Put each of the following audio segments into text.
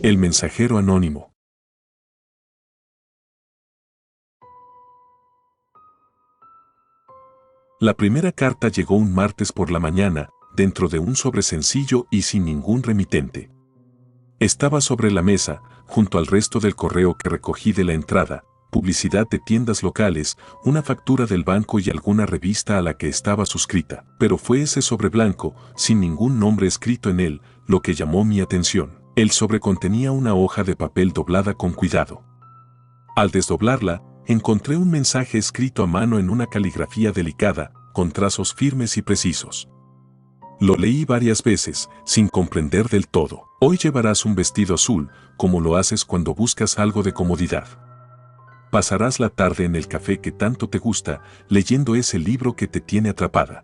El mensajero anónimo. La primera carta llegó un martes por la mañana, dentro de un sobre sencillo y sin ningún remitente. Estaba sobre la mesa, junto al resto del correo que recogí de la entrada, publicidad de tiendas locales, una factura del banco y alguna revista a la que estaba suscrita. Pero fue ese sobre blanco, sin ningún nombre escrito en él, lo que llamó mi atención. El sobre contenía una hoja de papel doblada con cuidado. Al desdoblarla, encontré un mensaje escrito a mano en una caligrafía delicada, con trazos firmes y precisos. Lo leí varias veces, sin comprender del todo. Hoy llevarás un vestido azul, como lo haces cuando buscas algo de comodidad. Pasarás la tarde en el café que tanto te gusta, leyendo ese libro que te tiene atrapada.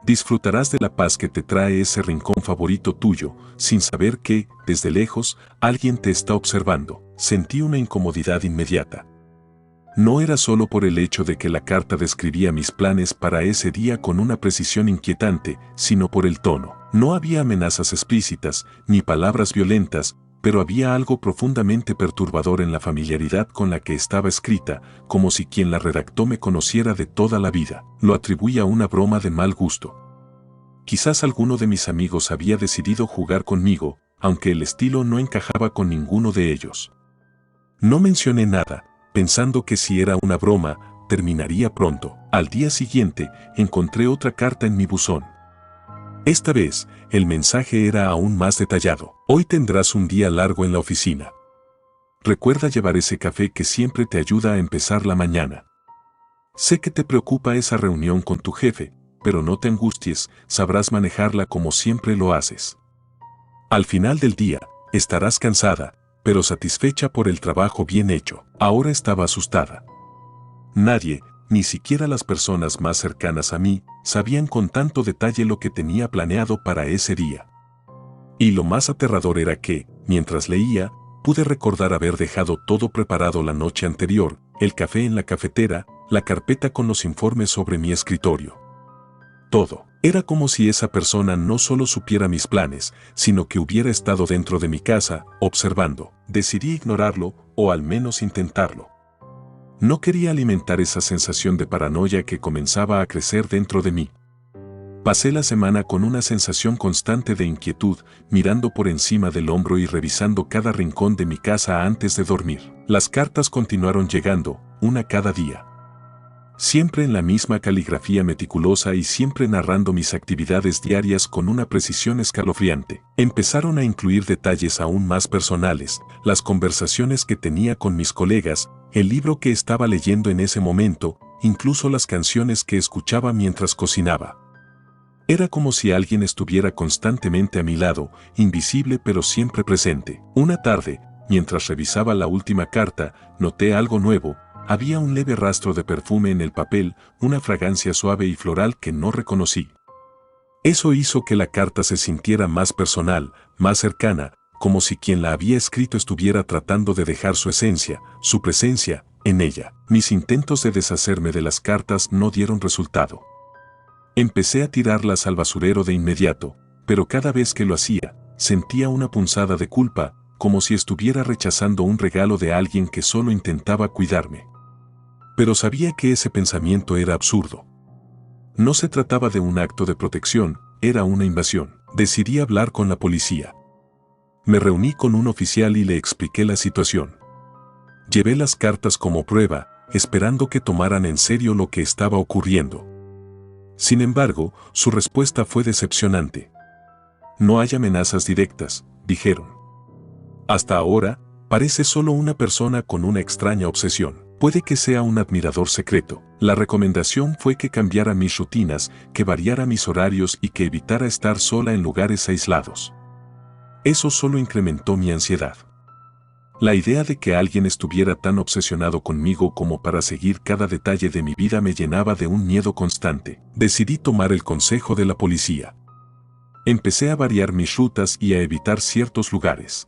Disfrutarás de la paz que te trae ese rincón favorito tuyo, sin saber que, desde lejos, alguien te está observando. Sentí una incomodidad inmediata. No era solo por el hecho de que la carta describía mis planes para ese día con una precisión inquietante, sino por el tono. No había amenazas explícitas, ni palabras violentas, pero había algo profundamente perturbador en la familiaridad con la que estaba escrita, como si quien la redactó me conociera de toda la vida. Lo atribuí a una broma de mal gusto. Quizás alguno de mis amigos había decidido jugar conmigo, aunque el estilo no encajaba con ninguno de ellos. No mencioné nada, pensando que si era una broma, terminaría pronto. Al día siguiente, encontré otra carta en mi buzón. Esta vez, el mensaje era aún más detallado. Hoy tendrás un día largo en la oficina. Recuerda llevar ese café que siempre te ayuda a empezar la mañana. Sé que te preocupa esa reunión con tu jefe, pero no te angusties, sabrás manejarla como siempre lo haces. Al final del día, estarás cansada, pero satisfecha por el trabajo bien hecho. Ahora estaba asustada. Nadie, ni siquiera las personas más cercanas a mí, sabían con tanto detalle lo que tenía planeado para ese día. Y lo más aterrador era que, mientras leía, pude recordar haber dejado todo preparado la noche anterior, el café en la cafetera, la carpeta con los informes sobre mi escritorio. Todo. Era como si esa persona no solo supiera mis planes, sino que hubiera estado dentro de mi casa, observando. Decidí ignorarlo, o al menos intentarlo. No quería alimentar esa sensación de paranoia que comenzaba a crecer dentro de mí. Pasé la semana con una sensación constante de inquietud, mirando por encima del hombro y revisando cada rincón de mi casa antes de dormir. Las cartas continuaron llegando, una cada día. Siempre en la misma caligrafía meticulosa y siempre narrando mis actividades diarias con una precisión escalofriante. Empezaron a incluir detalles aún más personales, las conversaciones que tenía con mis colegas, el libro que estaba leyendo en ese momento, incluso las canciones que escuchaba mientras cocinaba. Era como si alguien estuviera constantemente a mi lado, invisible pero siempre presente. Una tarde, mientras revisaba la última carta, noté algo nuevo. Había un leve rastro de perfume en el papel, una fragancia suave y floral que no reconocí. Eso hizo que la carta se sintiera más personal, más cercana, como si quien la había escrito estuviera tratando de dejar su esencia, su presencia, en ella. Mis intentos de deshacerme de las cartas no dieron resultado. Empecé a tirarlas al basurero de inmediato, pero cada vez que lo hacía, sentía una punzada de culpa, como si estuviera rechazando un regalo de alguien que solo intentaba cuidarme. Pero sabía que ese pensamiento era absurdo. No se trataba de un acto de protección, era una invasión. Decidí hablar con la policía. Me reuní con un oficial y le expliqué la situación. Llevé las cartas como prueba, esperando que tomaran en serio lo que estaba ocurriendo. Sin embargo, su respuesta fue decepcionante. No hay amenazas directas, dijeron. Hasta ahora, parece solo una persona con una extraña obsesión. Puede que sea un admirador secreto. La recomendación fue que cambiara mis rutinas, que variara mis horarios y que evitara estar sola en lugares aislados. Eso solo incrementó mi ansiedad. La idea de que alguien estuviera tan obsesionado conmigo como para seguir cada detalle de mi vida me llenaba de un miedo constante. Decidí tomar el consejo de la policía. Empecé a variar mis rutas y a evitar ciertos lugares.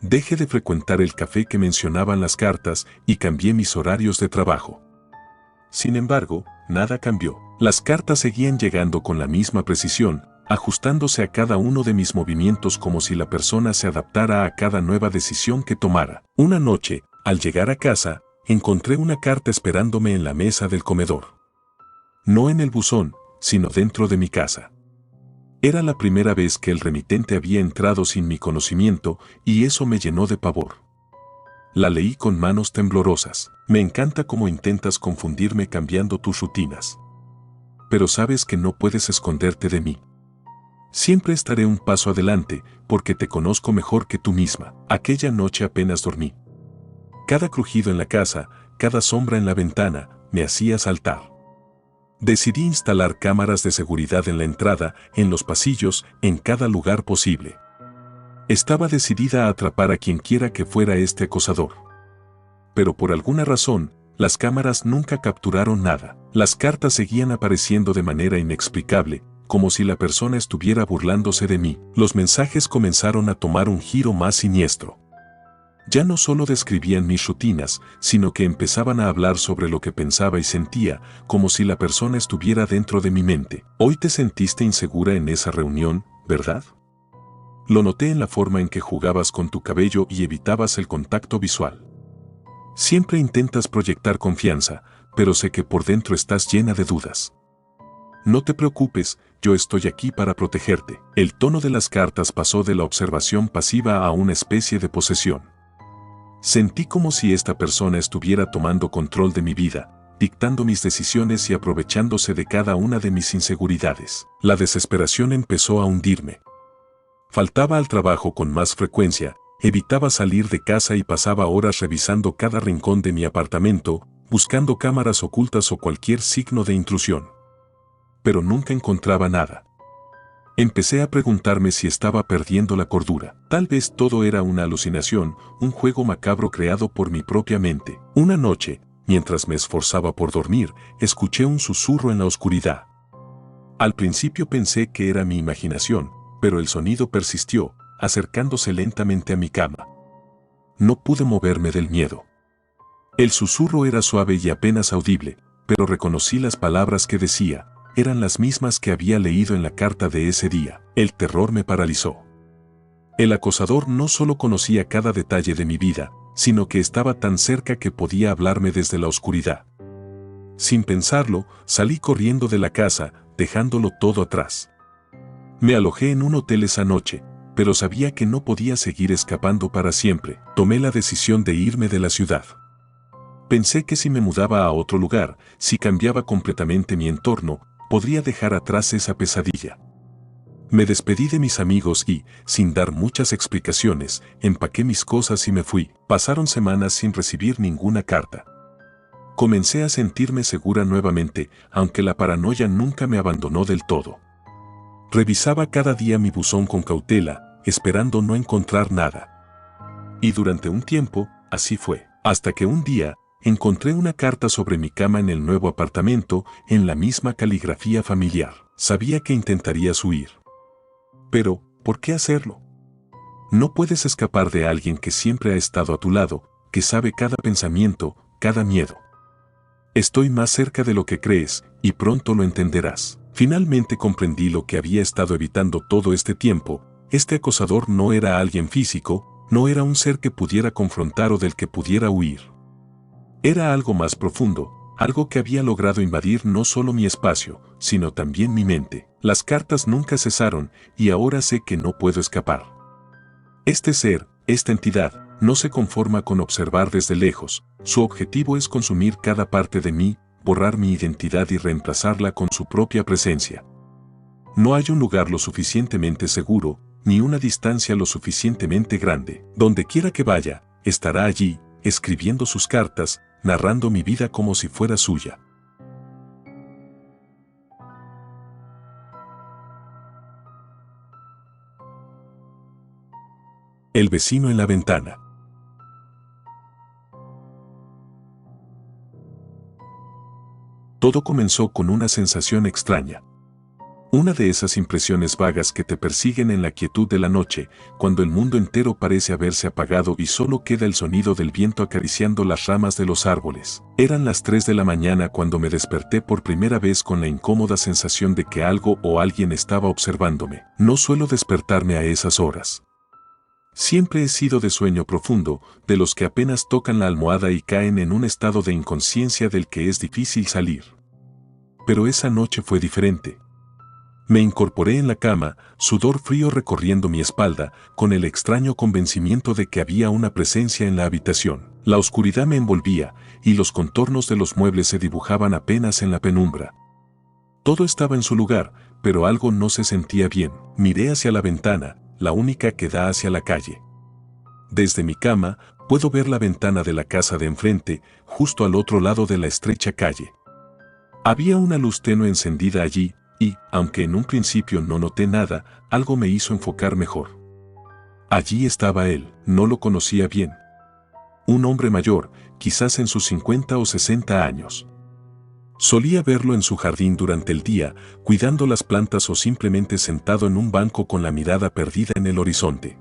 Dejé de frecuentar el café que mencionaban las cartas y cambié mis horarios de trabajo. Sin embargo, nada cambió. Las cartas seguían llegando con la misma precisión, ajustándose a cada uno de mis movimientos como si la persona se adaptara a cada nueva decisión que tomara. Una noche, al llegar a casa, encontré una carta esperándome en la mesa del comedor. No en el buzón, sino dentro de mi casa. Era la primera vez que el remitente había entrado sin mi conocimiento y eso me llenó de pavor. La leí con manos temblorosas. Me encanta cómo intentas confundirme cambiando tus rutinas. Pero sabes que no puedes esconderte de mí. Siempre estaré un paso adelante porque te conozco mejor que tú misma. Aquella noche apenas dormí. Cada crujido en la casa, cada sombra en la ventana, me hacía saltar. Decidí instalar cámaras de seguridad en la entrada, en los pasillos, en cada lugar posible. Estaba decidida a atrapar a quien quiera que fuera este acosador. Pero por alguna razón, las cámaras nunca capturaron nada. Las cartas seguían apareciendo de manera inexplicable, como si la persona estuviera burlándose de mí. Los mensajes comenzaron a tomar un giro más siniestro. Ya no solo describían mis rutinas, sino que empezaban a hablar sobre lo que pensaba y sentía, como si la persona estuviera dentro de mi mente. Hoy te sentiste insegura en esa reunión, ¿verdad? Lo noté en la forma en que jugabas con tu cabello y evitabas el contacto visual. Siempre intentas proyectar confianza, pero sé que por dentro estás llena de dudas. No te preocupes, yo estoy aquí para protegerte. El tono de las cartas pasó de la observación pasiva a una especie de posesión. Sentí como si esta persona estuviera tomando control de mi vida, dictando mis decisiones y aprovechándose de cada una de mis inseguridades. La desesperación empezó a hundirme. Faltaba al trabajo con más frecuencia, evitaba salir de casa y pasaba horas revisando cada rincón de mi apartamento, buscando cámaras ocultas o cualquier signo de intrusión. Pero nunca encontraba nada. Empecé a preguntarme si estaba perdiendo la cordura. Tal vez todo era una alucinación, un juego macabro creado por mi propia mente. Una noche, mientras me esforzaba por dormir, escuché un susurro en la oscuridad. Al principio pensé que era mi imaginación, pero el sonido persistió, acercándose lentamente a mi cama. No pude moverme del miedo. El susurro era suave y apenas audible, pero reconocí las palabras que decía. Eran las mismas que había leído en la carta de ese día. El terror me paralizó. El acosador no solo conocía cada detalle de mi vida, sino que estaba tan cerca que podía hablarme desde la oscuridad. Sin pensarlo, salí corriendo de la casa, dejándolo todo atrás. Me alojé en un hotel esa noche, pero sabía que no podía seguir escapando para siempre. Tomé la decisión de irme de la ciudad. Pensé que si me mudaba a otro lugar, si cambiaba completamente mi entorno, podría dejar atrás esa pesadilla. Me despedí de mis amigos y, sin dar muchas explicaciones, empaqué mis cosas y me fui. Pasaron semanas sin recibir ninguna carta. Comencé a sentirme segura nuevamente, aunque la paranoia nunca me abandonó del todo. Revisaba cada día mi buzón con cautela, esperando no encontrar nada. Y durante un tiempo, así fue, hasta que un día, encontré una carta sobre mi cama en el nuevo apartamento, en la misma caligrafía familiar. Sabía que intentarías huir. Pero, ¿por qué hacerlo? No puedes escapar de alguien que siempre ha estado a tu lado, que sabe cada pensamiento, cada miedo. Estoy más cerca de lo que crees, y pronto lo entenderás. Finalmente comprendí lo que había estado evitando todo este tiempo. Este acosador no era alguien físico, no era un ser que pudiera confrontar o del que pudiera huir. Era algo más profundo, algo que había logrado invadir no solo mi espacio, sino también mi mente. Las cartas nunca cesaron y ahora sé que no puedo escapar. Este ser, esta entidad, no se conforma con observar desde lejos, su objetivo es consumir cada parte de mí, borrar mi identidad y reemplazarla con su propia presencia. No hay un lugar lo suficientemente seguro, ni una distancia lo suficientemente grande. Donde quiera que vaya, estará allí, escribiendo sus cartas, narrando mi vida como si fuera suya. El vecino en la ventana. Todo comenzó con una sensación extraña. Una de esas impresiones vagas que te persiguen en la quietud de la noche, cuando el mundo entero parece haberse apagado y solo queda el sonido del viento acariciando las ramas de los árboles. Eran las 3 de la mañana cuando me desperté por primera vez con la incómoda sensación de que algo o alguien estaba observándome. No suelo despertarme a esas horas. Siempre he sido de sueño profundo, de los que apenas tocan la almohada y caen en un estado de inconsciencia del que es difícil salir. Pero esa noche fue diferente. Me incorporé en la cama, sudor frío recorriendo mi espalda, con el extraño convencimiento de que había una presencia en la habitación. La oscuridad me envolvía, y los contornos de los muebles se dibujaban apenas en la penumbra. Todo estaba en su lugar, pero algo no se sentía bien. Miré hacia la ventana, la única que da hacia la calle. Desde mi cama, puedo ver la ventana de la casa de enfrente, justo al otro lado de la estrecha calle. Había una luz tenue encendida allí, y, aunque en un principio no noté nada, algo me hizo enfocar mejor. Allí estaba él, no lo conocía bien. Un hombre mayor, quizás en sus 50 o 60 años. Solía verlo en su jardín durante el día, cuidando las plantas o simplemente sentado en un banco con la mirada perdida en el horizonte.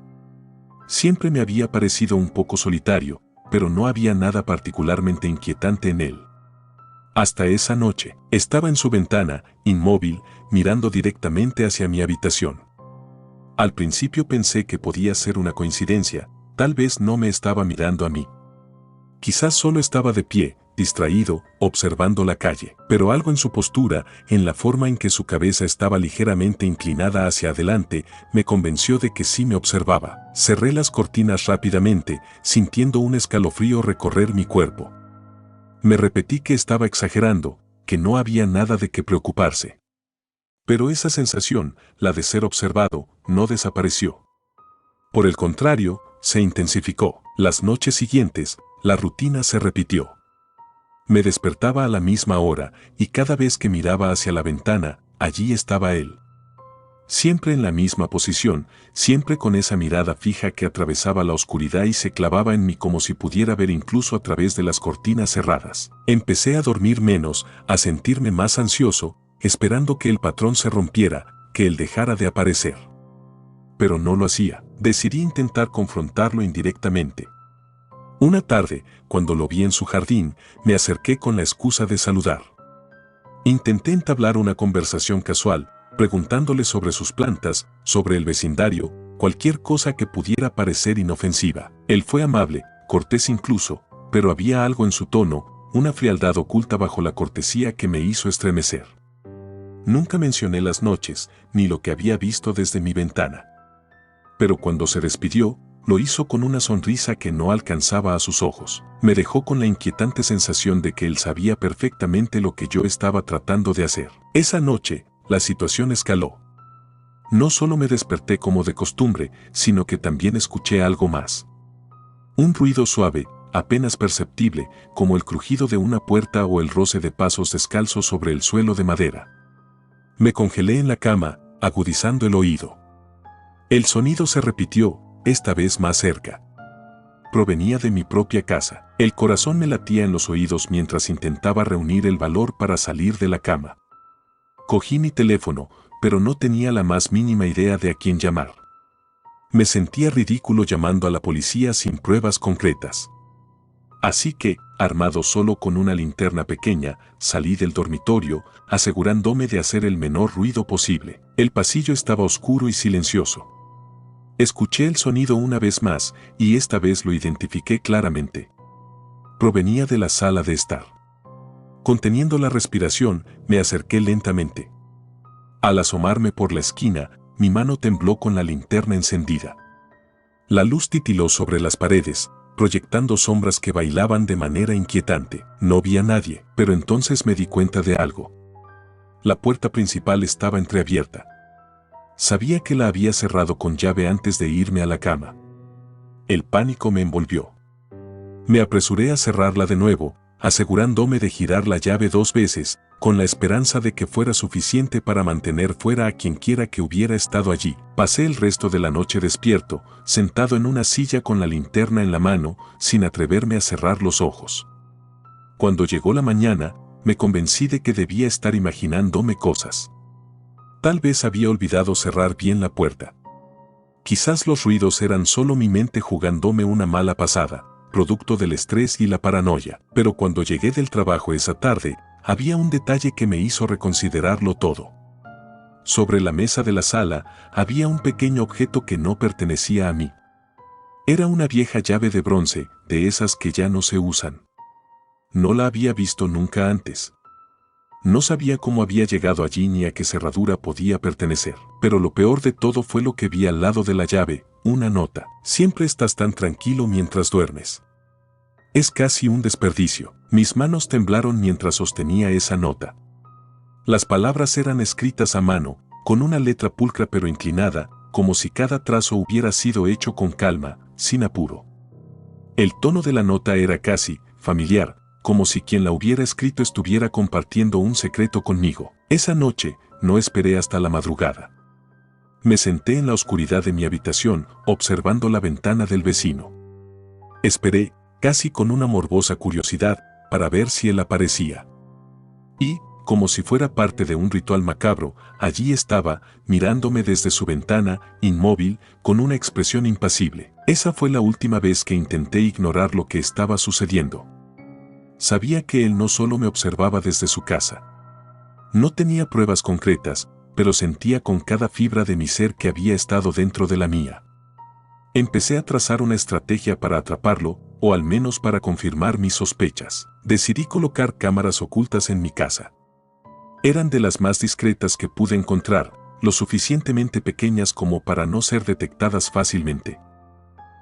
Siempre me había parecido un poco solitario, pero no había nada particularmente inquietante en él. Hasta esa noche, estaba en su ventana, inmóvil, mirando directamente hacia mi habitación. Al principio pensé que podía ser una coincidencia, tal vez no me estaba mirando a mí. Quizás solo estaba de pie, distraído, observando la calle, pero algo en su postura, en la forma en que su cabeza estaba ligeramente inclinada hacia adelante, me convenció de que sí me observaba. Cerré las cortinas rápidamente, sintiendo un escalofrío recorrer mi cuerpo. Me repetí que estaba exagerando, que no había nada de qué preocuparse. Pero esa sensación, la de ser observado, no desapareció. Por el contrario, se intensificó. Las noches siguientes, la rutina se repitió. Me despertaba a la misma hora, y cada vez que miraba hacia la ventana, allí estaba él. Siempre en la misma posición, siempre con esa mirada fija que atravesaba la oscuridad y se clavaba en mí como si pudiera ver incluso a través de las cortinas cerradas. Empecé a dormir menos, a sentirme más ansioso, esperando que el patrón se rompiera, que él dejara de aparecer. Pero no lo hacía. Decidí intentar confrontarlo indirectamente. Una tarde, cuando lo vi en su jardín, me acerqué con la excusa de saludar. Intenté entablar una conversación casual, preguntándole sobre sus plantas, sobre el vecindario, cualquier cosa que pudiera parecer inofensiva. Él fue amable, cortés incluso, pero había algo en su tono, una frialdad oculta bajo la cortesía que me hizo estremecer. Nunca mencioné las noches, ni lo que había visto desde mi ventana. Pero cuando se despidió, lo hizo con una sonrisa que no alcanzaba a sus ojos. Me dejó con la inquietante sensación de que él sabía perfectamente lo que yo estaba tratando de hacer. Esa noche, la situación escaló. No solo me desperté como de costumbre, sino que también escuché algo más. Un ruido suave, apenas perceptible, como el crujido de una puerta o el roce de pasos descalzos sobre el suelo de madera. Me congelé en la cama, agudizando el oído. El sonido se repitió, esta vez más cerca. Provenía de mi propia casa. El corazón me latía en los oídos mientras intentaba reunir el valor para salir de la cama. Cogí mi teléfono, pero no tenía la más mínima idea de a quién llamar. Me sentía ridículo llamando a la policía sin pruebas concretas. Así que, armado solo con una linterna pequeña, salí del dormitorio, asegurándome de hacer el menor ruido posible. El pasillo estaba oscuro y silencioso. Escuché el sonido una vez más, y esta vez lo identifiqué claramente. Provenía de la sala de estar. Conteniendo la respiración, me acerqué lentamente. Al asomarme por la esquina, mi mano tembló con la linterna encendida. La luz titiló sobre las paredes, proyectando sombras que bailaban de manera inquietante. No vi a nadie, pero entonces me di cuenta de algo. La puerta principal estaba entreabierta. Sabía que la había cerrado con llave antes de irme a la cama. El pánico me envolvió. Me apresuré a cerrarla de nuevo, asegurándome de girar la llave 2 veces, con la esperanza de que fuera suficiente para mantener fuera a quienquiera que hubiera estado allí. Pasé el resto de la noche despierto, sentado en una silla con la linterna en la mano, sin atreverme a cerrar los ojos. Cuando llegó la mañana, me convencí de que debía estar imaginándome cosas. Tal vez había olvidado cerrar bien la puerta. Quizás los ruidos eran solo mi mente jugándome una mala pasada, producto del estrés y la paranoia. Pero cuando llegué del trabajo esa tarde, había un detalle que me hizo reconsiderarlo todo. Sobre la mesa de la sala había un pequeño objeto que no pertenecía a mí. Era una vieja llave de bronce, de esas que ya no se usan. No la había visto nunca antes. No sabía cómo había llegado allí ni a qué cerradura podía pertenecer. Pero lo peor de todo fue lo que vi al lado de la llave, una nota. Siempre estás tan tranquilo mientras duermes. Es casi un desperdicio. Mis manos temblaron mientras sostenía esa nota. Las palabras eran escritas a mano, con una letra pulcra pero inclinada, como si cada trazo hubiera sido hecho con calma, sin apuro. El tono de la nota era casi familiar, como si quien la hubiera escrito estuviera compartiendo un secreto conmigo. Esa noche, no esperé hasta la madrugada. Me senté en la oscuridad de mi habitación, observando la ventana del vecino. Esperé, casi con una morbosa curiosidad, para ver si él aparecía. Y, como si fuera parte de un ritual macabro, allí estaba, mirándome desde su ventana, inmóvil, con una expresión impasible. Esa fue la última vez que intenté ignorar lo que estaba sucediendo. Sabía que él no solo me observaba desde su casa. No tenía pruebas concretas, pero sentía con cada fibra de mi ser que había estado dentro de la mía. Empecé a trazar una estrategia para atraparlo, o al menos para confirmar mis sospechas. Decidí colocar cámaras ocultas en mi casa. Eran de las más discretas que pude encontrar, lo suficientemente pequeñas como para no ser detectadas fácilmente.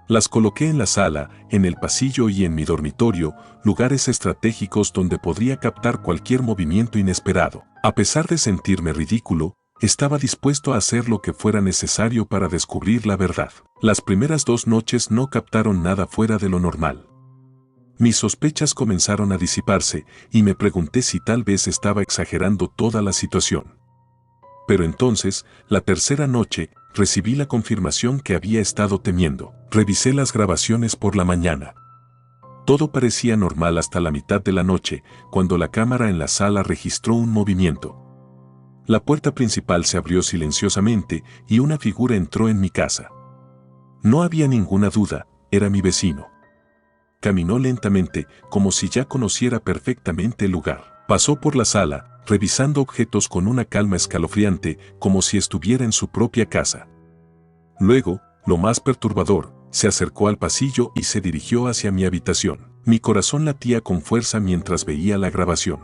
Las coloqué en la sala, en el pasillo y en mi dormitorio, lugares estratégicos donde podría captar cualquier movimiento inesperado. A pesar de sentirme ridículo, estaba dispuesto a hacer lo que fuera necesario para descubrir la verdad. Las primeras 2 noches no captaron nada fuera de lo normal. Mis sospechas comenzaron a disiparse y me pregunté si tal vez estaba exagerando toda la situación. Pero entonces, la tercera noche, recibí la confirmación que había estado temiendo. Revisé las grabaciones por la mañana. Todo parecía normal hasta la mitad de la noche, cuando la cámara en la sala registró un movimiento. La puerta principal se abrió silenciosamente y una figura entró en mi casa. No había ninguna duda, era mi vecino. Caminó lentamente, como si ya conociera perfectamente el lugar. Pasó por la sala, revisando objetos con una calma escalofriante, como si estuviera en su propia casa. Luego, lo más perturbador, se acercó al pasillo y se dirigió hacia mi habitación. Mi corazón latía con fuerza mientras veía la grabación.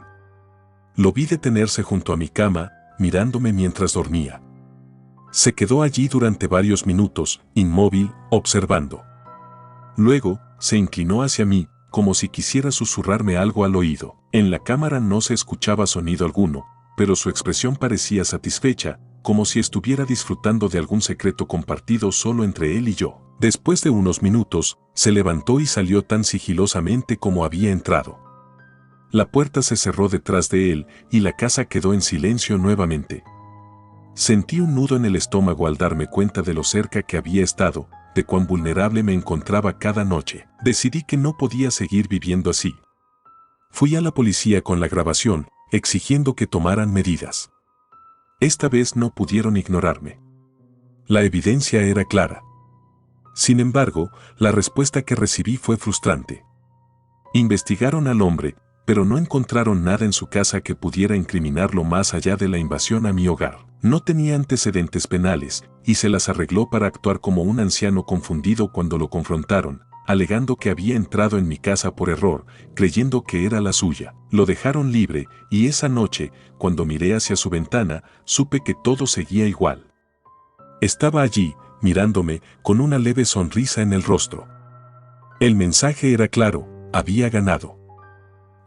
Lo vi detenerse junto a mi cama, mirándome mientras dormía. Se quedó allí durante varios minutos, inmóvil, observando. Luego, se inclinó hacia mí, como si quisiera susurrarme algo al oído. En la cámara no se escuchaba sonido alguno, pero su expresión parecía satisfecha, como si estuviera disfrutando de algún secreto compartido solo entre él y yo. Después de unos minutos, se levantó y salió tan sigilosamente como había entrado. La puerta se cerró detrás de él y la casa quedó en silencio nuevamente. Sentí un nudo en el estómago al darme cuenta de lo cerca que había estado, de cuán vulnerable me encontraba cada noche. Decidí que no podía seguir viviendo así. Fui a la policía con la grabación, exigiendo que tomaran medidas. Esta vez no pudieron ignorarme. La evidencia era clara. Sin embargo, la respuesta que recibí fue frustrante. Investigaron al hombre, pero no encontraron nada en su casa que pudiera incriminarlo más allá de la invasión a mi hogar. No tenía antecedentes penales, y se las arregló para actuar como un anciano confundido cuando lo confrontaron, alegando que había entrado en mi casa por error, creyendo que era la suya. Lo dejaron libre, y esa noche, cuando miré hacia su ventana, supe que todo seguía igual. Estaba allí, mirándome, con una leve sonrisa en el rostro. El mensaje era claro, había ganado.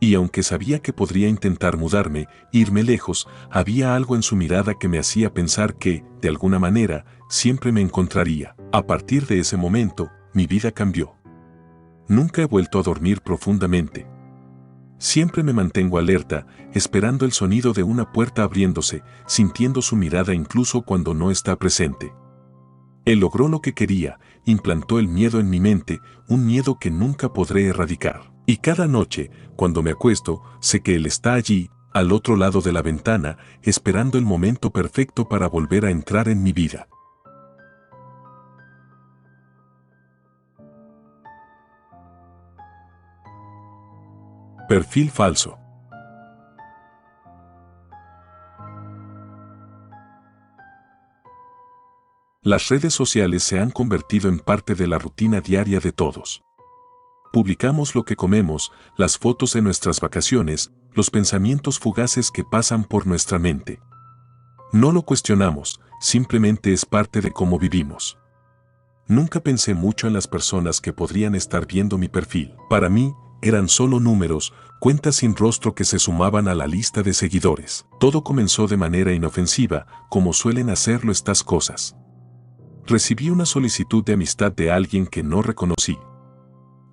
Y aunque sabía que podría intentar mudarme, irme lejos, había algo en su mirada que me hacía pensar que, de alguna manera, siempre me encontraría. A partir de ese momento, mi vida cambió. Nunca he vuelto a dormir profundamente. Siempre me mantengo alerta, esperando el sonido de una puerta abriéndose, sintiendo su mirada incluso cuando no está presente. Él logró lo que quería, implantó el miedo en mi mente, un miedo que nunca podré erradicar. Y cada noche, cuando me acuesto, sé que él está allí, al otro lado de la ventana, esperando el momento perfecto para volver a entrar en mi vida. Perfil falso. Las redes sociales se han convertido en parte de la rutina diaria de todos. Publicamos lo que comemos, las fotos de nuestras vacaciones, los pensamientos fugaces que pasan por nuestra mente. No lo cuestionamos, simplemente es parte de cómo vivimos. Nunca pensé mucho en las personas que podrían estar viendo mi perfil. Para mí, eran solo números, cuentas sin rostro que se sumaban a la lista de seguidores. Todo comenzó de manera inofensiva, como suelen hacerlo estas cosas. Recibí una solicitud de amistad de alguien que no reconocí.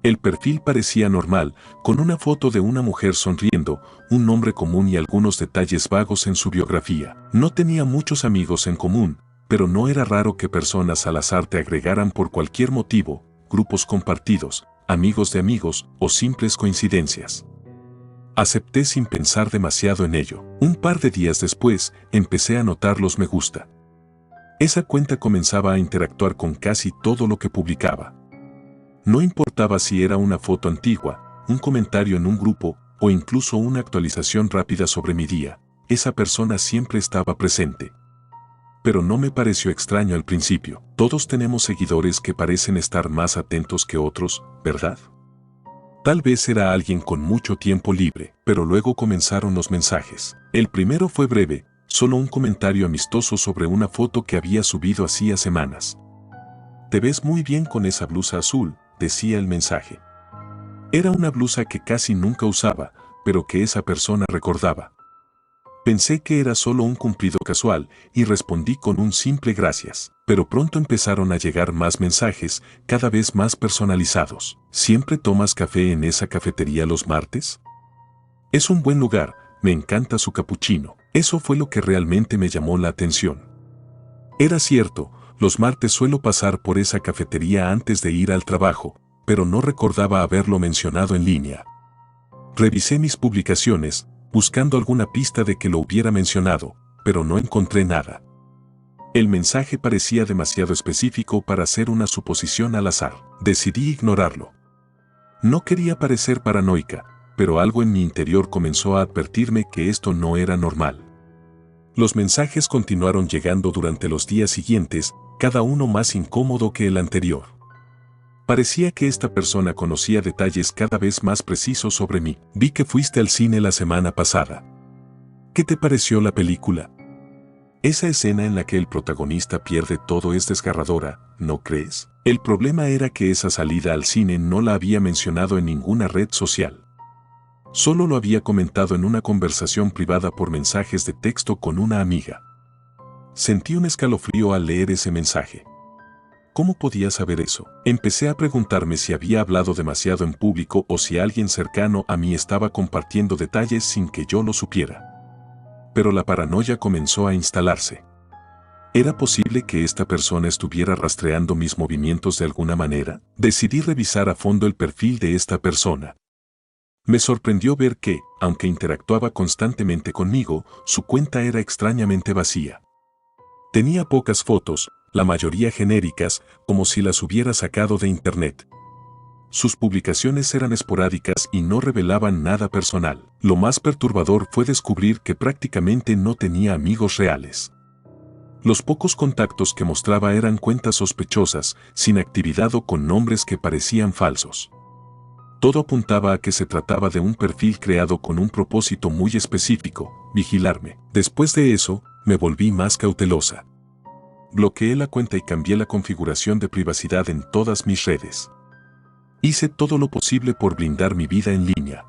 El perfil parecía normal, con una foto de una mujer sonriendo, un nombre común y algunos detalles vagos en su biografía. No tenía muchos amigos en común, pero no era raro que personas al azar te agregaran por cualquier motivo, grupos compartidos, amigos de amigos o simples coincidencias. Acepté sin pensar demasiado en ello. Un par de días después, empecé a notar los me gusta. Esa cuenta comenzaba a interactuar con casi todo lo que publicaba. No importaba si era una foto antigua, un comentario en un grupo o incluso una actualización rápida sobre mi día, esa persona siempre estaba presente. Pero no me pareció extraño al principio. Todos tenemos seguidores que parecen estar más atentos que otros, ¿verdad? Tal vez era alguien con mucho tiempo libre, pero luego comenzaron los mensajes. El primero fue breve, solo un comentario amistoso sobre una foto que había subido hacía semanas. «Te ves muy bien con esa blusa azul», decía el mensaje. Era una blusa que casi nunca usaba, pero que esa persona recordaba. Pensé que era solo un cumplido casual y respondí con un simple gracias. Pero pronto empezaron a llegar más mensajes, cada vez más personalizados. «¿Siempre tomas café en esa cafetería los martes? Es un buen lugar, me encanta su capuchino». Eso fue lo que realmente me llamó la atención. Era cierto, los martes suelo pasar por esa cafetería antes de ir al trabajo, pero no recordaba haberlo mencionado en línea. Revisé mis publicaciones, buscando alguna pista de que lo hubiera mencionado, pero no encontré nada. El mensaje parecía demasiado específico para ser una suposición al azar. Decidí ignorarlo. No quería parecer paranoica, pero algo en mi interior comenzó a advertirme que esto no era normal. Los mensajes continuaron llegando durante los días siguientes, cada uno más incómodo que el anterior. Parecía que esta persona conocía detalles cada vez más precisos sobre mí. «Vi que fuiste al cine la semana pasada. ¿Qué te pareció la película? Esa escena en la que el protagonista pierde todo es desgarradora, ¿no crees?». El problema era que esa salida al cine no la había mencionado en ninguna red social. Solo lo había comentado en una conversación privada por mensajes de texto con una amiga. Sentí un escalofrío al leer ese mensaje. ¿Cómo podía saber eso? Empecé a preguntarme si había hablado demasiado en público o si alguien cercano a mí estaba compartiendo detalles sin que yo lo supiera. Pero la paranoia comenzó a instalarse. ¿Era posible que esta persona estuviera rastreando mis movimientos de alguna manera? Decidí revisar a fondo el perfil de esta persona. Me sorprendió ver que, aunque interactuaba constantemente conmigo, su cuenta era extrañamente vacía. Tenía pocas fotos, la mayoría genéricas, como si las hubiera sacado de internet. Sus publicaciones eran esporádicas y no revelaban nada personal. Lo más perturbador fue descubrir que prácticamente no tenía amigos reales. Los pocos contactos que mostraba eran cuentas sospechosas, sin actividad o con nombres que parecían falsos. Todo apuntaba a que se trataba de un perfil creado con un propósito muy específico, vigilarme. Después de eso, me volví más cautelosa. Bloqueé la cuenta y cambié la configuración de privacidad en todas mis redes. Hice todo lo posible por blindar mi vida en línea.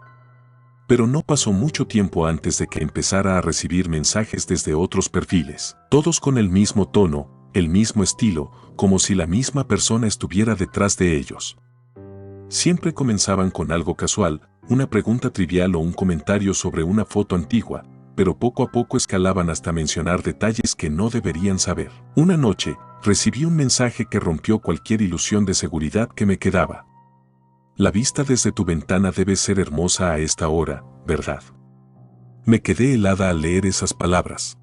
Pero no pasó mucho tiempo antes de que empezara a recibir mensajes desde otros perfiles, todos con el mismo tono, el mismo estilo, como si la misma persona estuviera detrás de ellos. Siempre comenzaban con algo casual, una pregunta trivial o un comentario sobre una foto antigua, pero poco a poco escalaban hasta mencionar detalles que no deberían saber. Una noche, recibí un mensaje que rompió cualquier ilusión de seguridad que me quedaba. «La vista desde tu ventana debe ser hermosa a esta hora, ¿verdad? Me quedé helada al leer esas palabras.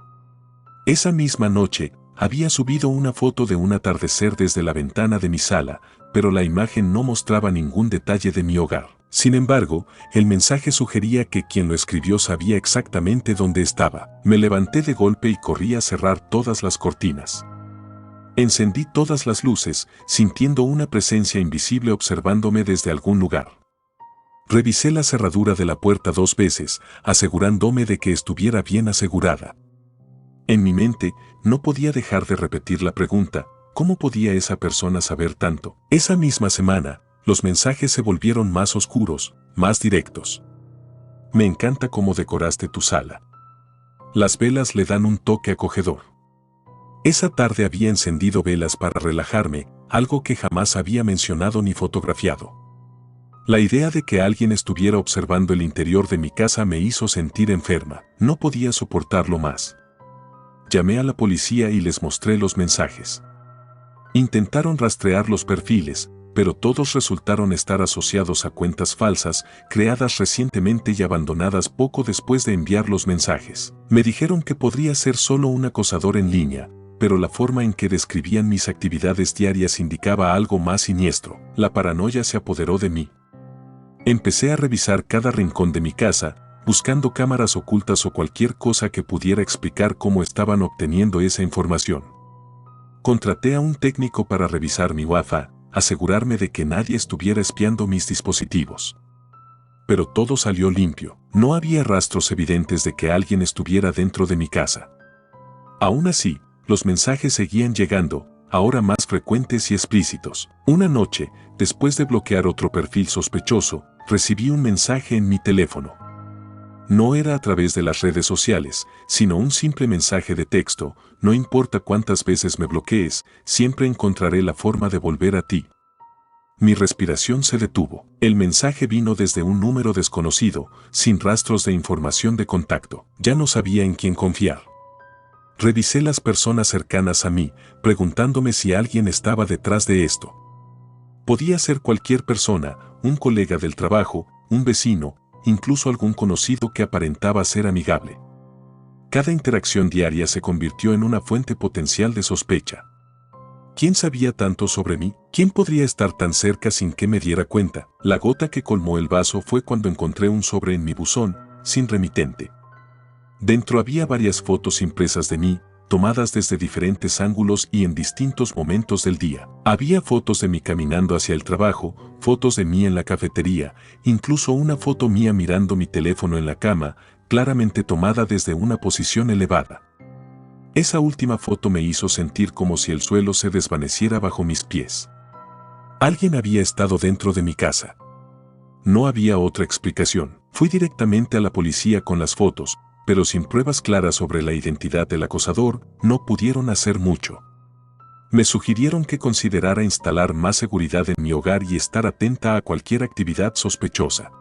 Esa misma noche, había subido una foto de un atardecer desde la ventana de mi sala, pero la imagen no mostraba ningún detalle de mi hogar. Sin embargo, el mensaje sugería que quien lo escribió sabía exactamente dónde estaba. Me levanté de golpe y corrí a cerrar todas las cortinas. Encendí todas las luces, sintiendo una presencia invisible observándome desde algún lugar. Revisé la cerradura de la puerta 2 veces, asegurándome de que estuviera bien asegurada. En mi mente, no podía dejar de repetir la pregunta, ¿cómo podía esa persona saber tanto? Esa misma semana, los mensajes se volvieron más oscuros, más directos. Me encanta cómo decoraste tu sala. Las velas le dan un toque acogedor. Esa tarde había encendido velas para relajarme, algo que jamás había mencionado ni fotografiado. La idea de que alguien estuviera observando el interior de mi casa me hizo sentir enferma. No podía soportarlo más. Llamé a la policía y les mostré los mensajes. Intentaron rastrear los perfiles, pero todos resultaron estar asociados a cuentas falsas, creadas recientemente y abandonadas poco después de enviar los mensajes. Me dijeron que podría ser solo un acosador en línea, pero la forma en que describían mis actividades diarias indicaba algo más siniestro. La paranoia se apoderó de mí. Empecé a revisar cada rincón de mi casa, buscando cámaras ocultas o cualquier cosa que pudiera explicar cómo estaban obteniendo esa información. Contraté a un técnico para revisar mi Wi-Fi, asegurarme de que nadie estuviera espiando mis dispositivos. Pero todo salió limpio. No había rastros evidentes de que alguien estuviera dentro de mi casa. Aún así, los mensajes seguían llegando, ahora más frecuentes y explícitos. Una noche, después de bloquear otro perfil sospechoso, recibí un mensaje en mi teléfono. No era a través de las redes sociales, sino un simple mensaje de texto: no importa cuántas veces me bloquees, siempre encontraré la forma de volver a ti. Mi respiración se detuvo. El mensaje vino desde un número desconocido, sin rastros de información de contacto. Ya no sabía en quién confiar. Revisé las personas cercanas a mí, preguntándome si alguien estaba detrás de esto. Podía ser cualquier persona, un colega del trabajo, un vecino, incluso algún conocido que aparentaba ser amigable. Cada interacción diaria se convirtió en una fuente potencial de sospecha. ¿Quién sabía tanto sobre mí? ¿Quién podría estar tan cerca sin que me diera cuenta? La gota que colmó el vaso fue cuando encontré un sobre en mi buzón, sin remitente. Dentro había varias fotos impresas de mí, tomadas desde diferentes ángulos y en distintos momentos del día. Había fotos de mí caminando hacia el trabajo, fotos de mí en la cafetería, incluso una foto mía mirando mi teléfono en la cama, claramente tomada desde una posición elevada. Esa última foto me hizo sentir como si el suelo se desvaneciera bajo mis pies. Alguien había estado dentro de mi casa. No había otra explicación. Fui directamente a la policía con las fotos, pero sin pruebas claras sobre la identidad del acosador, no pudieron hacer mucho. Me sugirieron que considerara instalar más seguridad en mi hogar y estar atenta a cualquier actividad sospechosa.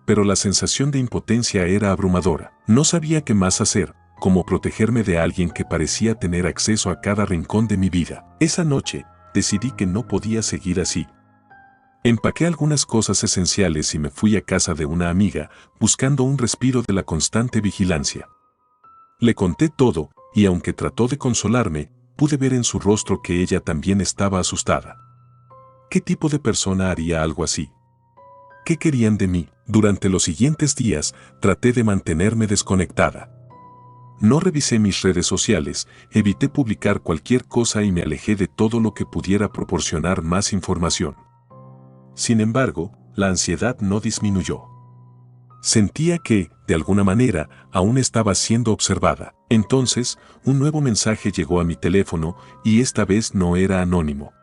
Pero la sensación de impotencia era abrumadora. No sabía qué más hacer, cómo protegerme de alguien que parecía tener acceso a cada rincón de mi vida. Esa noche, decidí que no podía seguir así. Empaqué algunas cosas esenciales y me fui a casa de una amiga, buscando un respiro de la constante vigilancia. Le conté todo, y aunque trató de consolarme, pude ver en su rostro que ella también estaba asustada. ¿Qué tipo de persona haría algo así? ¿Qué querían de mí? Durante los siguientes días, traté de mantenerme desconectada. No revisé mis redes sociales, evité publicar cualquier cosa y me alejé de todo lo que pudiera proporcionar más información. Sin embargo, la ansiedad no disminuyó. Sentía que, de alguna manera, aún estaba siendo observada. Entonces, un nuevo mensaje llegó a mi teléfono, y esta vez no era anónimo.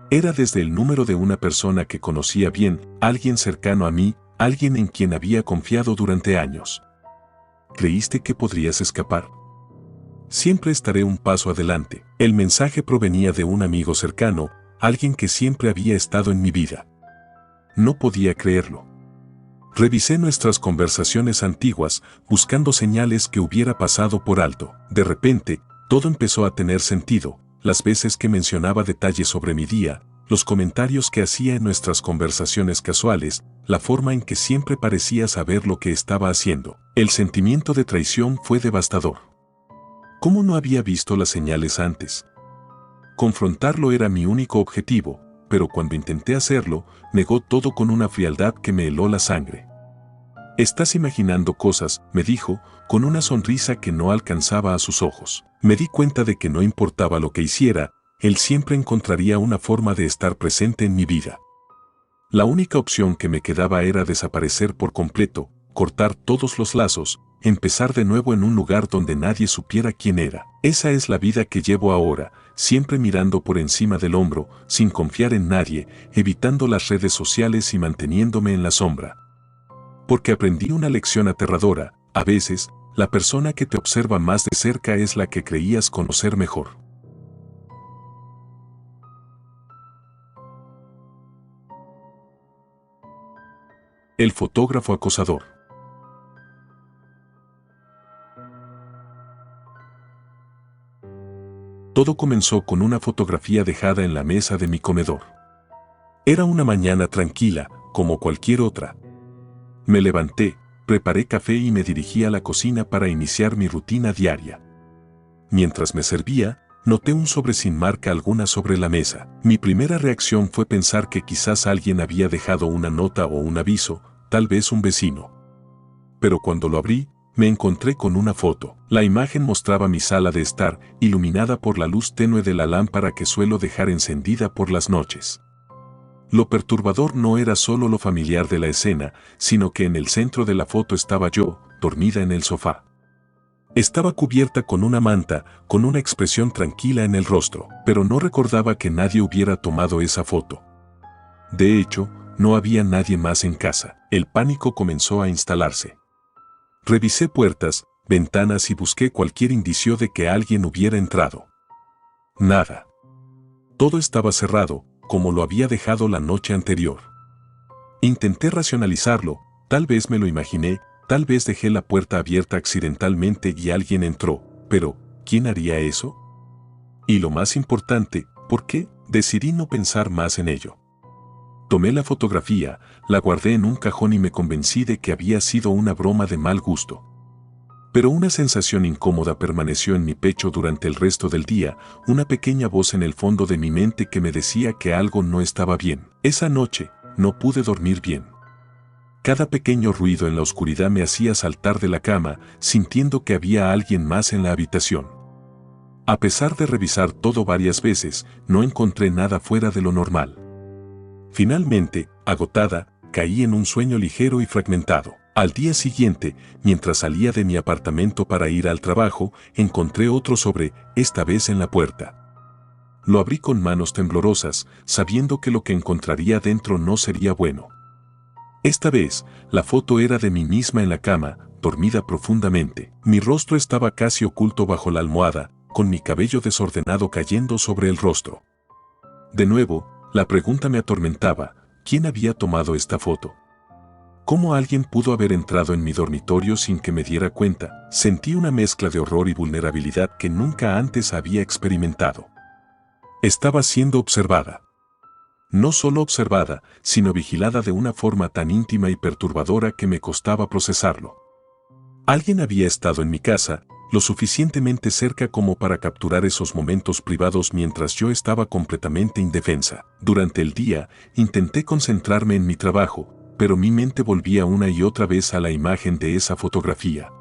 Era desde el número de una persona que conocía bien, alguien cercano a mí, alguien en quien había confiado durante años. ¿Creíste que podrías escapar? Siempre estaré un paso adelante. El mensaje provenía de un amigo cercano, alguien que siempre había estado en mi vida. No podía creerlo. Revisé nuestras conversaciones antiguas, buscando señales que hubiera pasado por alto. De repente, todo empezó a tener sentido. Las veces que mencionaba detalles sobre mi día, los comentarios que hacía en nuestras conversaciones casuales, la forma en que siempre parecía saber lo que estaba haciendo. El sentimiento de traición fue devastador. ¿Cómo no había visto las señales antes? Confrontarlo era mi único objetivo, pero cuando intenté hacerlo, negó todo con una frialdad que me heló la sangre. «Estás imaginando cosas», me dijo, con una sonrisa que no alcanzaba a sus ojos. Me di cuenta de que no importaba lo que hiciera, él siempre encontraría una forma de estar presente en mi vida. La única opción que me quedaba era desaparecer por completo, cortar todos los lazos, empezar de nuevo en un lugar donde nadie supiera quién era. Esa es la vida que llevo ahora, siempre mirando por encima del hombro, sin confiar en nadie, evitando las redes sociales y manteniéndome en la sombra. Porque aprendí una lección aterradora: a veces, la persona que te observa más de cerca es la que creías conocer mejor. El fotógrafo acosador. Todo comenzó con una fotografía dejada en la mesa de mi comedor. Era una mañana tranquila, como cualquier otra. Me levanté, preparé café y me dirigí a la cocina para iniciar mi rutina diaria. Mientras me servía, noté un sobre sin marca alguna sobre la mesa. Mi primera reacción fue pensar que quizás alguien había dejado una nota o un aviso, tal vez un vecino. Pero cuando lo abrí, me encontré con una foto. La imagen mostraba mi sala de estar, iluminada por la luz tenue de la lámpara que suelo dejar encendida por las noches. Lo perturbador no era solo lo familiar de la escena, sino que en el centro de la foto estaba yo, dormida en el sofá. Estaba cubierta con una manta, con una expresión tranquila en el rostro, pero no recordaba que nadie hubiera tomado esa foto. De hecho, no había nadie más en casa. El pánico comenzó a instalarse. Revisé puertas, ventanas y busqué cualquier indicio de que alguien hubiera entrado. Nada. Todo estaba cerrado, como lo había dejado la noche anterior. Intenté racionalizarlo, tal vez me lo imaginé, tal vez dejé la puerta abierta accidentalmente y alguien entró, pero ¿quién haría eso? Y lo más importante, ¿por qué? Decidí no pensar más en ello. Tomé la fotografía, la guardé en un cajón y me convencí de que había sido una broma de mal gusto. Pero una sensación incómoda permaneció en mi pecho durante el resto del día, una pequeña voz en el fondo de mi mente que me decía que algo no estaba bien. Esa noche, no pude dormir bien. Cada pequeño ruido en la oscuridad me hacía saltar de la cama, sintiendo que había alguien más en la habitación. A pesar de revisar todo varias veces, no encontré nada fuera de lo normal. Finalmente, agotada, caí en un sueño ligero y fragmentado. Al día siguiente, mientras salía de mi apartamento para ir al trabajo, encontré otro sobre, esta vez en la puerta. Lo abrí con manos temblorosas, sabiendo que lo que encontraría dentro no sería bueno. Esta vez, la foto era de mí misma en la cama, dormida profundamente. Mi rostro estaba casi oculto bajo la almohada, con mi cabello desordenado cayendo sobre el rostro. De nuevo, la pregunta me atormentaba: ¿quién había tomado esta foto? ¿Cómo alguien pudo haber entrado en mi dormitorio sin que me diera cuenta? Sentí una mezcla de horror y vulnerabilidad que nunca antes había experimentado. Estaba siendo observada. No solo observada, sino vigilada de una forma tan íntima y perturbadora que me costaba procesarlo. Alguien había estado en mi casa, lo suficientemente cerca como para capturar esos momentos privados mientras yo estaba completamente indefensa. Durante el día, intenté concentrarme en mi trabajo, pero mi mente volvía una y otra vez a la imagen de esa fotografía.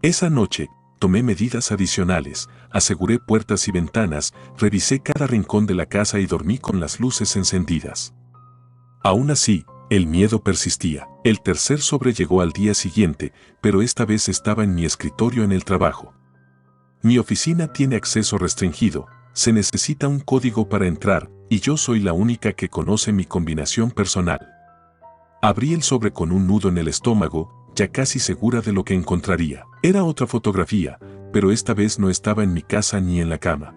Esa noche, tomé medidas adicionales, aseguré puertas y ventanas, revisé cada rincón de la casa y dormí con las luces encendidas. Aún así, el miedo persistía. El tercer sobre llegó al día siguiente, pero esta vez estaba en mi escritorio en el trabajo. Mi oficina tiene acceso restringido, se necesita un código para entrar, y yo soy la única que conoce mi combinación personal. Abrí el sobre con un nudo en el estómago, ya casi segura de lo que encontraría. Era otra fotografía, pero esta vez no estaba en mi casa ni en la cama.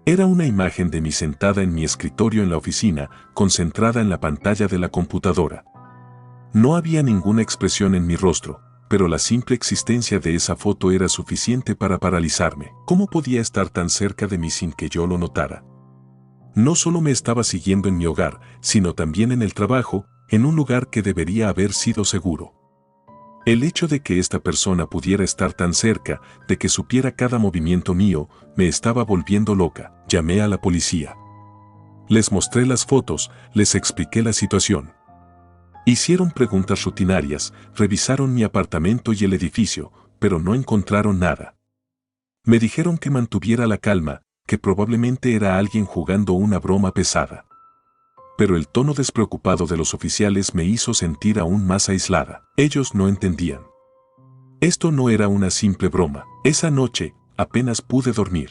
Era una imagen de mí sentada en mi escritorio en la oficina, concentrada en la pantalla de la computadora. No había ninguna expresión en mi rostro, pero la simple existencia de esa foto era suficiente para paralizarme. ¿Cómo podía estar tan cerca de mí sin que yo lo notara? No solo me estaba siguiendo en mi hogar, sino también en el trabajo, en un lugar que debería haber sido seguro. El hecho de que esta persona pudiera estar tan cerca, de que supiera cada movimiento mío, me estaba volviendo loca. Llamé a la policía. Les mostré las fotos, les expliqué la situación. Hicieron preguntas rutinarias, revisaron mi apartamento y el edificio, pero no encontraron nada. Me dijeron que mantuviera la calma, que probablemente era alguien jugando una broma pesada. Pero el tono despreocupado de los oficiales me hizo sentir aún más aislada. Ellos no entendían. Esto no era una simple broma. Esa noche, apenas pude dormir.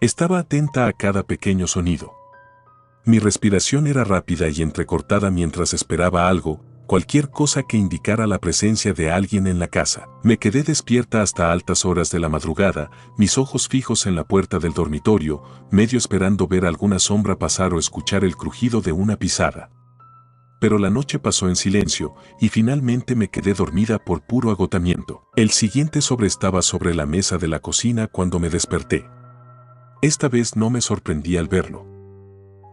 Estaba atenta a cada pequeño sonido. Mi respiración era rápida y entrecortada mientras esperaba algo, cualquier cosa que indicara la presencia de alguien en la casa. Me quedé despierta hasta altas horas de la madrugada, mis ojos fijos en la puerta del dormitorio, medio esperando ver alguna sombra pasar o escuchar el crujido de una pisada. Pero la noche pasó en silencio, y finalmente me quedé dormida por puro agotamiento. El siguiente sobre estaba sobre la mesa de la cocina cuando me desperté. Esta vez no me sorprendí al verlo.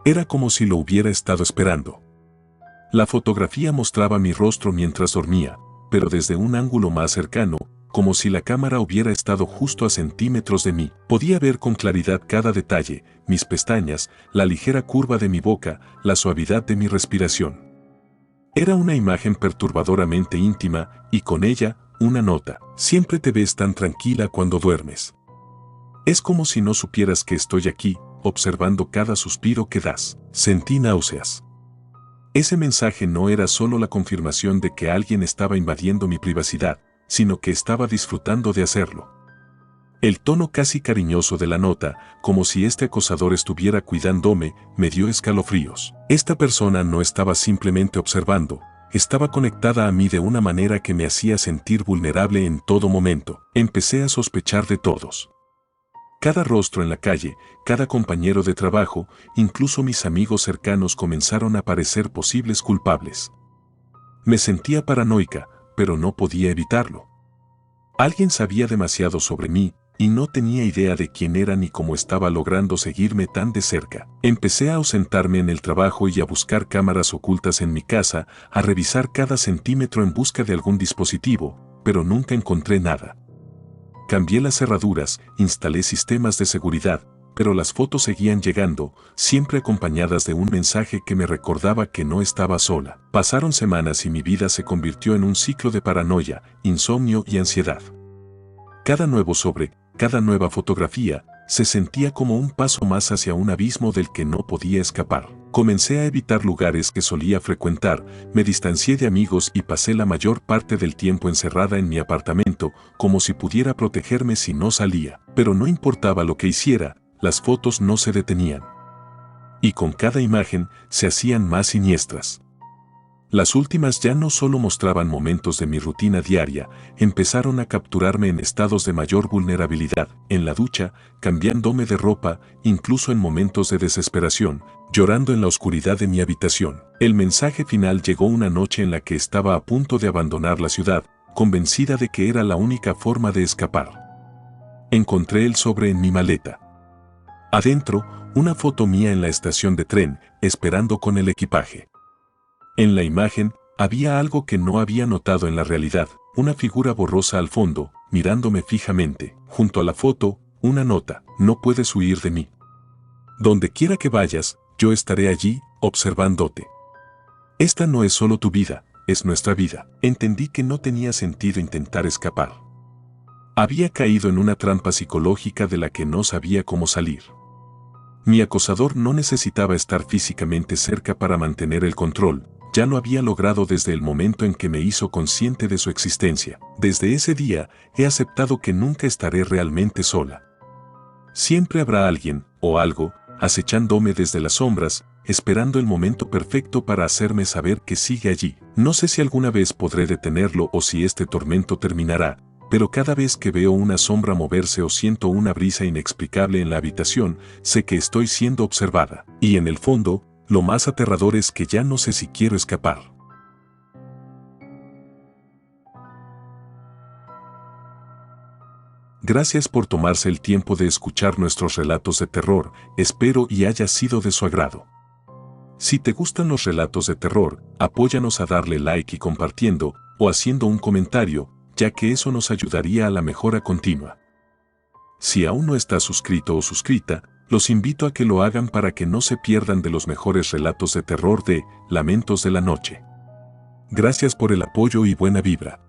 Era como si lo hubiera estado esperando. La fotografía mostraba mi rostro mientras dormía, pero desde un ángulo más cercano, como si la cámara hubiera estado justo a centímetros de mí. Podía ver con claridad cada detalle, mis pestañas, la ligera curva de mi boca, la suavidad de mi respiración. Era una imagen perturbadoramente íntima, y con ella, una nota. Siempre te ves tan tranquila cuando duermes. Es como si no supieras que estoy aquí, observando cada suspiro que das. Sentí náuseas. Ese mensaje no era solo la confirmación de que alguien estaba invadiendo mi privacidad, sino que estaba disfrutando de hacerlo. El tono casi cariñoso de la nota, como si este acosador estuviera cuidándome, me dio escalofríos. Esta persona no estaba simplemente observando, estaba conectada a mí de una manera que me hacía sentir vulnerable en todo momento. Empecé a sospechar de todos. Cada rostro en la calle, cada compañero de trabajo, incluso mis amigos cercanos comenzaron a parecer posibles culpables. Me sentía paranoica, pero no podía evitarlo. Alguien sabía demasiado sobre mí, y no tenía idea de quién era ni cómo estaba logrando seguirme tan de cerca. Empecé a ausentarme en el trabajo y a buscar cámaras ocultas en mi casa, a revisar cada centímetro en busca de algún dispositivo, pero nunca encontré nada. Cambié las cerraduras, instalé sistemas de seguridad, pero las fotos seguían llegando, siempre acompañadas de un mensaje que me recordaba que no estaba sola. Pasaron semanas y mi vida se convirtió en un ciclo de paranoia, insomnio y ansiedad. Cada nuevo sobre, cada nueva fotografía, se sentía como un paso más hacia un abismo del que no podía escapar. Comencé a evitar lugares que solía frecuentar, me distancié de amigos y pasé la mayor parte del tiempo encerrada en mi apartamento, como si pudiera protegerme si no salía. Pero no importaba lo que hiciera, las fotos no se detenían. Y con cada imagen, se hacían más siniestras. Las últimas ya no solo mostraban momentos de mi rutina diaria, empezaron a capturarme en estados de mayor vulnerabilidad, en la ducha, cambiándome de ropa, incluso en momentos de desesperación, llorando en la oscuridad de mi habitación. El mensaje final llegó una noche en la que estaba a punto de abandonar la ciudad, convencida de que era la única forma de escapar. Encontré el sobre en mi maleta. Adentro, una foto mía en la estación de tren, esperando con el equipaje. En la imagen, había algo que no había notado en la realidad, una figura borrosa al fondo, mirándome fijamente. Junto a la foto, una nota: no puedes huir de mí. Donde quiera que vayas, yo estaré allí, observándote. Esta no es solo tu vida, es nuestra vida. Entendí que no tenía sentido intentar escapar. Había caído en una trampa psicológica de la que no sabía cómo salir. Mi acosador no necesitaba estar físicamente cerca para mantener el control. Ya lo había logrado desde el momento en que me hizo consciente de su existencia. Desde ese día, he aceptado que nunca estaré realmente sola. Siempre habrá alguien, o algo, acechándome desde las sombras, esperando el momento perfecto para hacerme saber que sigue allí. No sé si alguna vez podré detenerlo o si este tormento terminará, pero cada vez que veo una sombra moverse o siento una brisa inexplicable en la habitación, sé que estoy siendo observada. Y en el fondo, lo más aterrador es que ya no sé si quiero escapar. Gracias por tomarse el tiempo de escuchar nuestros relatos de terror, espero y haya sido de su agrado. Si te gustan los relatos de terror, apóyanos a darle like y compartiendo, o haciendo un comentario, ya que eso nos ayudaría a la mejora continua. Si aún no estás suscrito o suscrita, los invito a que lo hagan para que no se pierdan de los mejores relatos de terror de Lamentos de la Noche. Gracias por el apoyo y buena vibra.